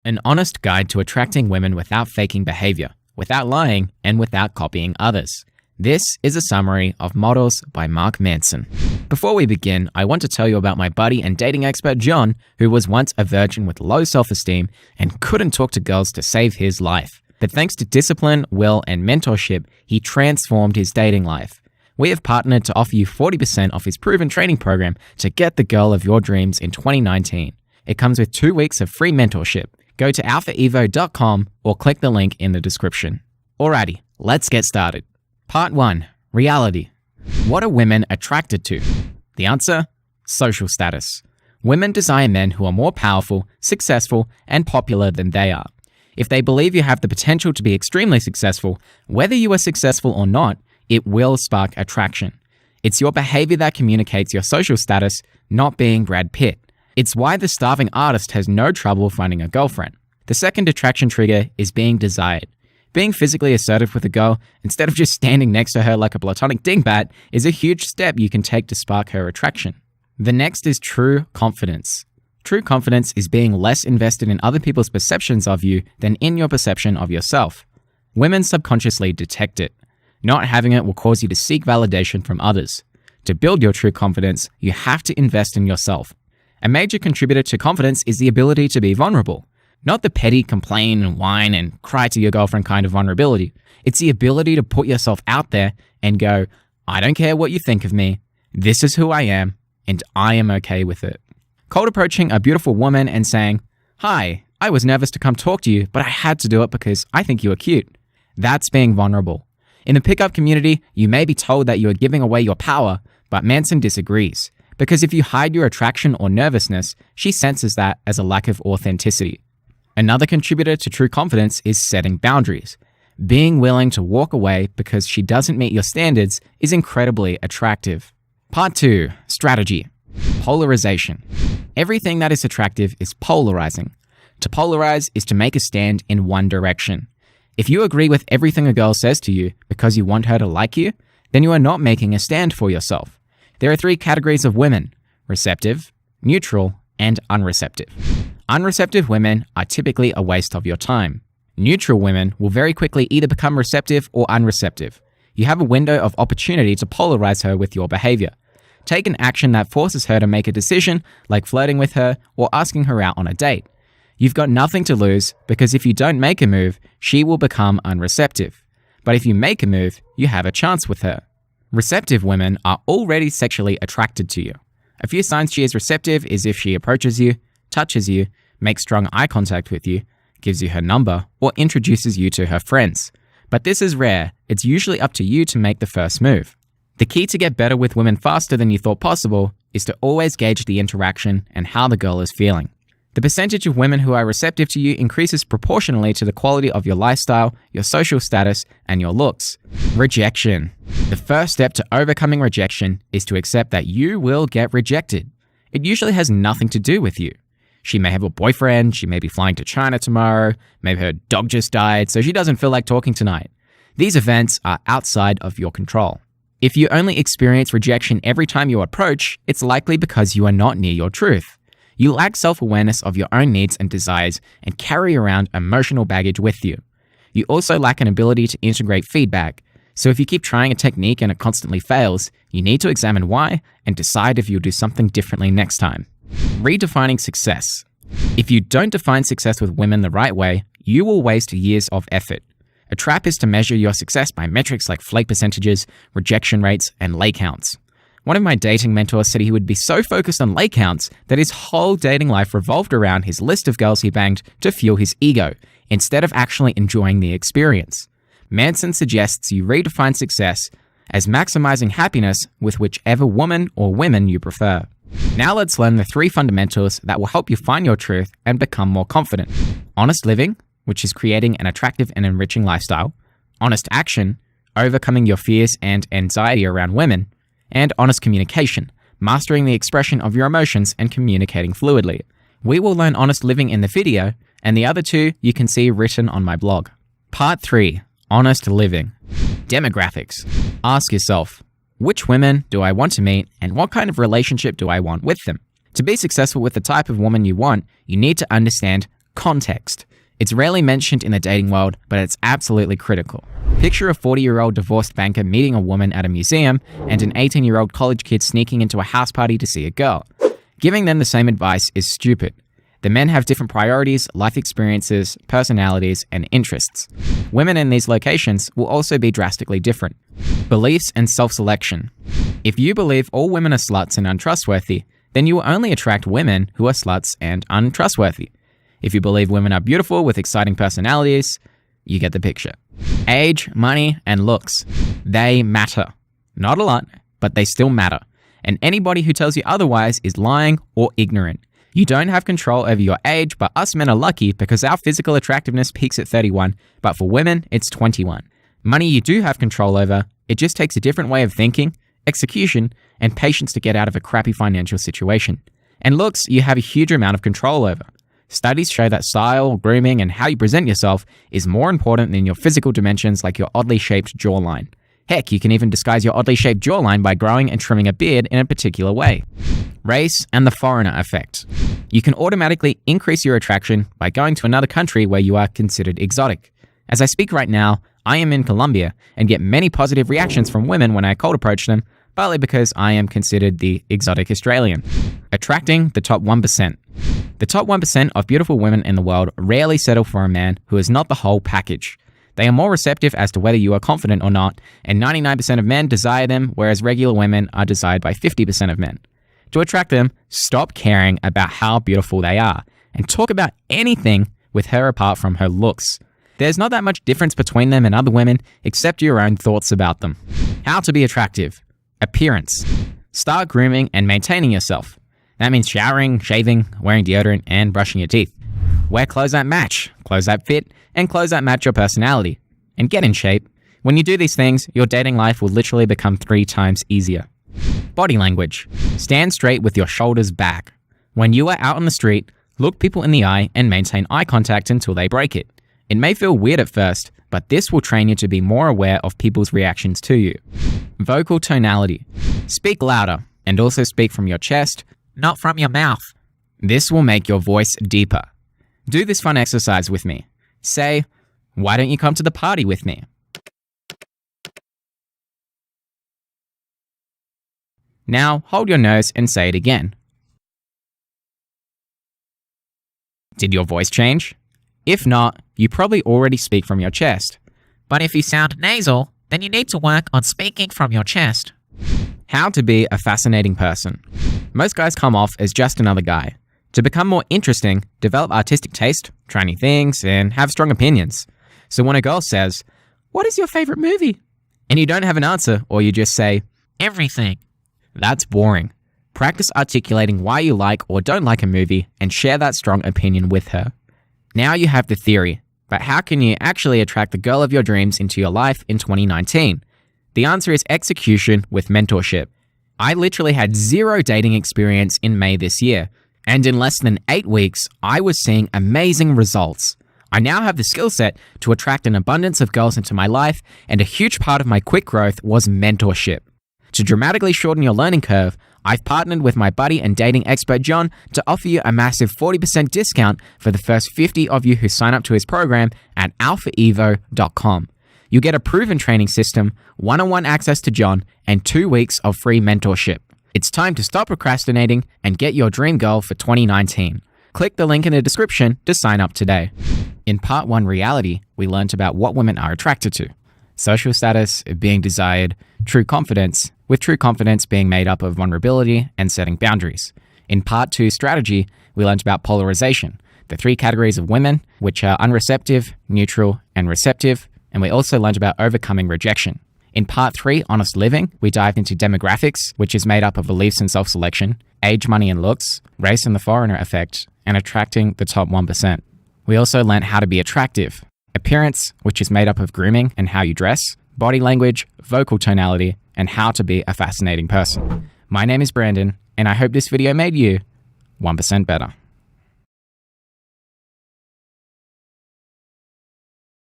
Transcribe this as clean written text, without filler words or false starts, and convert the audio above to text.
An honest guide to attracting women without faking behavior, without lying, and without copying others. This is a summary of Models by Mark Manson. Before we begin, I want to tell you about my buddy and dating expert John, who was once a virgin with low self-esteem and couldn't talk to girls to save his life. But thanks to discipline, will, and mentorship, he transformed his dating life. We have partnered to offer you 40% off his proven training program to get the girl of your dreams in 2019. It comes with 2 weeks of free mentorship. Go to alphaevo.com or click the link in the description. Alrighty, let's get started. Part 1. Reality. What are women attracted to? The answer? Social status. Women desire men who are more powerful, successful, and popular than they are. If they believe you have the potential to be extremely successful, whether you are successful or not, it will spark attraction. It's your behavior that communicates your social status, not being Brad Pitt. It's why the starving artist has no trouble finding a girlfriend. The second attraction trigger is being desired. Being physically assertive with a girl, instead of just standing next to her like a platonic dingbat, is a huge step you can take to spark her attraction. The next is true confidence. True confidence is being less invested in other people's perceptions of you than in your perception of yourself. Women subconsciously detect it. Not having it will cause you to seek validation from others. To build your true confidence, you have to invest in yourself. A major contributor to confidence is the ability to be vulnerable. Not the petty complain and whine and cry to your girlfriend kind of vulnerability. It's the ability to put yourself out there and go, I don't care what you think of me, this is who I am, and I am okay with it. Cold approaching a beautiful woman and saying, hi, I was nervous to come talk to you, but I had to do it because I think you are cute. That's being vulnerable. In the pickup community, you may be told that you are giving away your power, but Manson disagrees. Because if you hide your attraction or nervousness, she senses that as a lack of authenticity. Another contributor to true confidence is setting boundaries. Being willing to walk away because she doesn't meet your standards is incredibly attractive. Part 2. Strategy. Polarization. Everything that is attractive is polarizing. To polarize is to make a stand in one direction. If you agree with everything a girl says to you because you want her to like you, then you are not making a stand for yourself. There are 3 categories of women: receptive, neutral, and unreceptive. Unreceptive women are typically a waste of your time. Neutral women will very quickly either become receptive or unreceptive. You have a window of opportunity to polarize her with your behavior. Take an action that forces her to make a decision, like flirting with her or asking her out on a date. You've got nothing to lose because if you don't make a move, she will become unreceptive. But if you make a move, you have a chance with her. Receptive women are already sexually attracted to you. A few signs she is receptive is if she approaches you, touches you, makes strong eye contact with you, gives you her number, or introduces you to her friends. But this is rare. It's usually up to you to make the first move. The key to get better with women faster than you thought possible is to always gauge the interaction and how the girl is feeling. The percentage of women who are receptive to you increases proportionally to the quality of your lifestyle, your social status, and your looks. Rejection. The first step to overcoming rejection is to accept that you will get rejected. It usually has nothing to do with you. She may have a boyfriend, she may be flying to China tomorrow, maybe her dog just died, so she doesn't feel like talking tonight. These events are outside of your control. If you only experience rejection every time you approach, it's likely because you are not near your truth. You lack self-awareness of your own needs and desires and carry around emotional baggage with you. You also lack an ability to integrate feedback. So if you keep trying a technique and it constantly fails, you need to examine why and decide if you'll do something differently next time. Redefining success. If you don't define success with women the right way, you will waste years of effort. A trap is to measure your success by metrics like flake percentages, rejection rates, and lay counts. One of my dating mentors said he would be so focused on lay counts that his whole dating life revolved around his list of girls he banged to fuel his ego, instead of actually enjoying the experience. Manson suggests you redefine success as maximizing happiness with whichever woman or women you prefer. Now let's learn the 3 fundamentals that will help you find your truth and become more confident. Honest living, which is creating an attractive and enriching lifestyle. Honest action, overcoming your fears and anxiety around women. And honest communication, mastering the expression of your emotions and communicating fluidly. We will learn honest living in the video, and the other 2 you can see written on my blog. Part 3. Honest living. Demographics. Ask yourself, which women do I want to meet and what kind of relationship do I want with them? To be successful with the type of woman you want, you need to understand Context. It's rarely mentioned in the dating world, but it's absolutely critical. Picture a 40-year-old divorced banker meeting a woman at a museum and an 18-year-old college kid sneaking into a house party to see a girl. Giving them the same advice is stupid. The men have different priorities, life experiences, personalities, and interests. Women in these locations will also be drastically different. Beliefs and self-selection. If you believe all women are sluts and untrustworthy, then you will only attract women who are sluts and untrustworthy. If you believe women are beautiful with exciting personalities, you get the picture. Age, money, and looks. They matter. Not a lot, but they still matter. And anybody who tells you otherwise is lying or ignorant. You don't have control over your age, but us men are lucky because our physical attractiveness peaks at 31, but for women, it's 21. Money you do have control over, it just takes a different way of thinking, execution, and patience to get out of a crappy financial situation. And looks, you have a huge amount of control over. Studies show that style, grooming, and how you present yourself is more important than your physical dimensions like your oddly shaped jawline. Heck, you can even disguise your oddly shaped jawline by growing and trimming a beard in a particular way. Race and the foreigner effect. You can automatically increase your attraction by going to another country where you are considered exotic. As I speak right now, I am in Colombia and get many positive reactions from women when I cold approach them, partly because I am considered the exotic Australian. Attracting the top 1%. The top 1% of beautiful women in the world rarely settle for a man who is not the whole package. They are more receptive as to whether you are confident or not, and 99% of men desire them, whereas regular women are desired by 50% of men. To attract them, stop caring about how beautiful they are, and talk about anything with her apart from her looks. There's not that much difference between them and other women, except your own thoughts about them. How to be attractive. Appearance. Start grooming and maintaining yourself. That means showering, shaving, wearing deodorant, and brushing your teeth. Wear clothes that match, clothes that fit, and clothes that match your personality. And get in shape. When you do these things, your dating life will literally become 3 times easier. Body language. Stand straight with your shoulders back. When you are out on the street, look people in the eye and maintain eye contact until they break it. It may feel weird at first, but this will train you to be more aware of people's reactions to you. Vocal tonality. Speak louder, and also speak from your chest, not from your mouth. This will make your voice deeper. Do this fun exercise with me. Say, "Why don't you come to the party with me?" Now, hold your nose and say it again. Did your voice change? If not, you probably already speak from your chest. But if you sound nasal, then you need to work on speaking from your chest. How to be a fascinating person. Most guys come off as just another guy. To become more interesting, develop artistic taste, try new things, and have strong opinions. So when a girl says, "What is your favorite movie?" and you don't have an answer, or you just say, "Everything," that's boring. Practice articulating why you like or don't like a movie and share that strong opinion with her. Now you have the theory, but how can you actually attract the girl of your dreams into your life in 2019? The answer is execution with mentorship. I literally had 0 dating experience in May this year, and in less than 8 weeks, I was seeing amazing results. I now have the skill set to attract an abundance of girls into my life, and a huge part of my quick growth was mentorship. To dramatically shorten your learning curve, I've partnered with my buddy and dating expert John to offer you a massive 40% discount for the first 50 of you who sign up to his program at alphaevo.com. You get a proven training system, one-on-one access to John, and 2 weeks of free mentorship. It's time to stop procrastinating and get your dream girl for 2019. Click the link in the description to sign up today. In part 1 reality, we learned about what women are attracted to. Social status, being desired, true confidence, with true confidence being made up of vulnerability and setting boundaries. In part 2 strategy, we learned about polarization, the 3 categories of women, which are unreceptive, neutral, and receptive, and we also learned about overcoming rejection. In part 3, honest living, we dived into demographics, which is made up of beliefs and self-selection, age, money, and looks, race and the foreigner effect, and attracting the top 1%. We also learned how to be attractive, appearance, which is made up of grooming and how you dress, body language, vocal tonality, and how to be a fascinating person. My name is Brandon, and I hope this video made you 1% better.